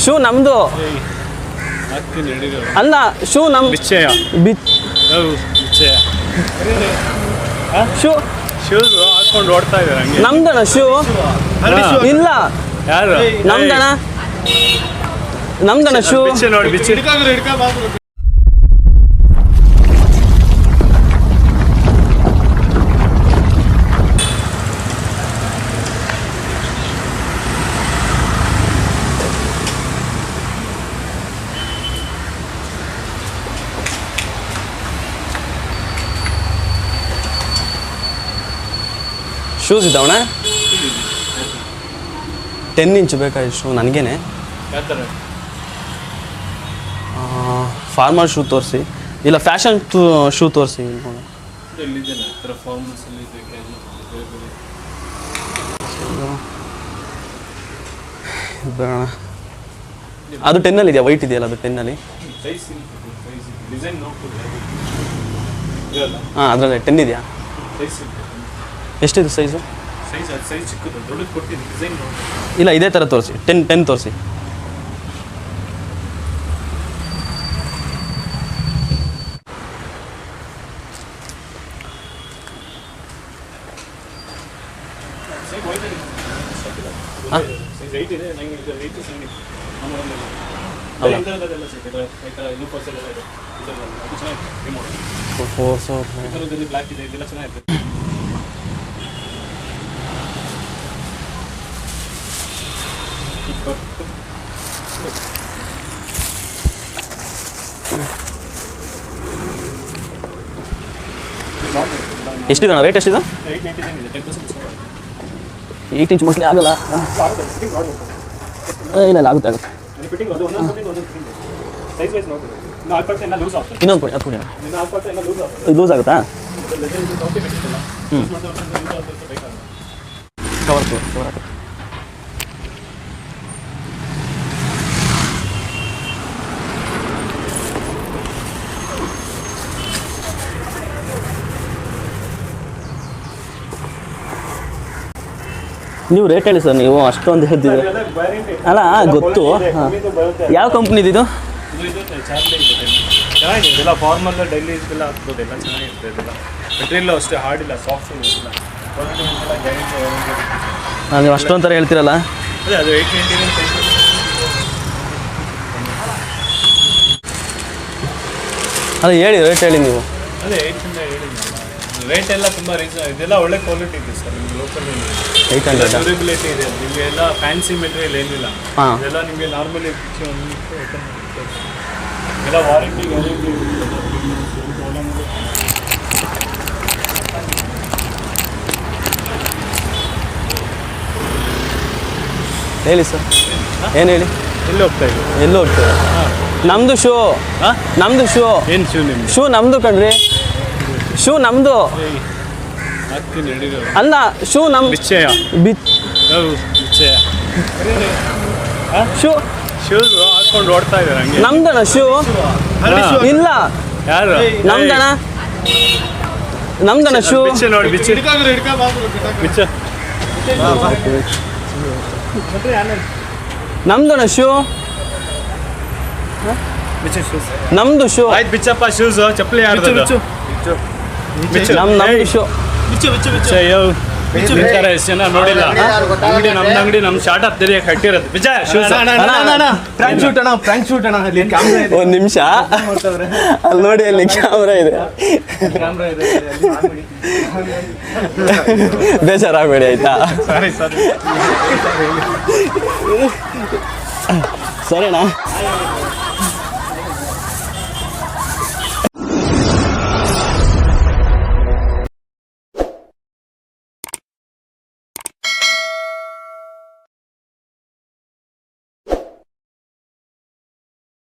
shoe ನಮ್ದು ಅಲ್ಲ shoe ನಮ್ ಶೂ ಶೂಸ್ ಹಾಕೊಂಡು ಓಡ್ತಾ ಇದ್ದಾರೆ ನಮ್ದಣ ಶೂ ಇಲ್ಲ ಯಾರು ನಮ್ದಣ ಶೂ ನೋಡಿ ಬಿಚ್ಚಿ ಶೂಸ್ ಇದ್ದಾವಣ್ಣ 10 ಇಂಚ್ ಬೇಕಾಯ್ತು ಶೂ ನನಗೇನೆ ಫಾರ್ಮಲ್ ಶೂ ತೋರಿಸಿ ಇಲ್ಲ ಫ್ಯಾಷನ್ ಶೂ ತೋರಿಸಿ ಬೇಡ ಅದು 10 ಇದೆಯಾ ವೈಟ್ ಇದೆಯಲ್ಲ ಅದು 10 ಹಾಂ ಅದರಲ್ಲಿ 10 ಇದೆಯಾ ಎಷ್ಟಿದೆ ಸೈಜು ಇಲ್ಲ ಇದೇ ಥರ ತೋರಿಸಿ 10 ತೋರಿಸಿ ಎಷ್ಟಿದೆ ರೇಟ್ ಎಷ್ಟಿದೆ 8 ಇಂಚ್ ಮೋಸ್ಟ್ಲಿ ಆಗಲ್ಲ ಇಲ್ಲ ಆಗುತ್ತೆ ಇನ್ನೊಂದು ಕೊಡಿ ಅದು ಕೊಡಿ ಲೂಸ್ ಆಗುತ್ತಾ ಕವರ್ ಆಗುತ್ತೆ ನೀವು ರೇಟ್ ಹೇಳಿ ಸರ್ ನೀವು ಅಷ್ಟೊಂದು ಹೇಳ್ತಿದ್ರೆ ಅಲ್ಲ ಗೊತ್ತು ಯಾವ ಕಂಪ್ನಿದು ಚೆನ್ನಾಗಿದೆ ಫಾರ್ಮಲ್ ಡೈಲಿ ಇದೆಲ್ಲ ಹಾಕ್ಬೋದೆಲ್ಲ ಚೆನ್ನಾಗಿರ್ತದೆ ಮೆಟೀರಿಯಲ್ ಅಷ್ಟೇ ಹಾರ್ಡ್ ಇಲ್ಲ ಸಾಫ್ಟ್ ಇಲ್ಲ ನೀವು ಅಷ್ಟೊಂಥರ ಹೇಳ್ತೀರಲ್ಲ ಅದೇ ಅದು 899 ಅದೇ ಹೇಳಿ ರೇಟ್ ಹೇಳಿ ನೀವು ಅದೇ 800 ಹೇಳಿದ್ನಲ್ಲ ರೇಟ್ ಎಲ್ಲ ತುಂಬ ರೀಸನ್ ಇದೆಲ್ಲ ಒಳ್ಳೆ ಕ್ವಾಲಿಟಿ ಇದೆ ಸರ್ ನಿಮ್ಗೆ ಲೋಕಲ್ 800 ಡ್ಯೂರಬಿಲಿಟಿ ಇದೆ ನಿಮಗೆ ಎಲ್ಲ ಫ್ಯಾನ್ಸಿ ಮೆಟೀರಿಯಲ್ ಏನಿಲ್ಲ ಇದೆಲ್ಲ ನಿಮಗೆ ನಾರ್ಮಲಿ ಎಲ್ಲ ವಾರಂಟಿ ಹೇಳಿ ಸರ್ ಏನು ಹೇಳಿ ಎಲ್ಲಿ ಹೋಗ್ತಾ ಇದೆ ಎಲ್ಲಿ ಹೋಗ್ತದೆ ನಮ್ಮದು ಶೂ ನಮ್ಮದು ಶೂ ಏನು ಶೂ ನಿಮ್ದು ಶೂ ನಮ್ಮದು ಕಣ್ರಿ ಶೂ ನಮ್ಮದು ಅಲ್ಲ ಶೂ ನಮ್ಮ ಬಿಚ್ಚೆಯ ಬಿಚ್ಚೆಯ ಶೂ ಶೂಸ್ ಹಾಕೊಂಡು ಓಡ್ತಾ ಇದ್ದಾರೆ ನಮ್ದಣ ಶೂ ಇಲ್ಲ ಯಾರು ನಮ್ದಣ ಶೂ ನೋಡಿ ಬಿಚ್ಚಿ ಬಿಚ್ಚ ನಮ್ದಣ ಶೂ ನಮ್ದು ಶೂ ಆಯ್ತು ಬಿಚ್ಚಪ್ಪ ಶೂಸ್ ಚಪ್ಪಲಿ ಯಾರ್ದು ನಮ್ದು ಶೂ ಎಷ್ಟು ಜನ ನೋಡಿಲ್ಲ ಅಂಗಡಿ ನಮ್ದು ಅಂಗಡಿ ನಮ್ಮ ಶಾರ್ಟ್ ಹತ್ತಿರ ಕಟ್ಟಿರೋದು ವಿಜಯ್ ಫ್ರಾಂಕ್ ಶೂಟ್ ಅಣ್ಣ ಅಲ್ಲಿ ಒಂದು ನಿಮಿಷ ಅಲ್ಲಿ ನೋಡಿ ಅಲ್ಲಿ ಕ್ಯಾಮ್ರಾ ಇದೆ ಬೇಜಾರಾಗಬೇಡಿ ಆಯ್ತಾ ಸರಿನಾ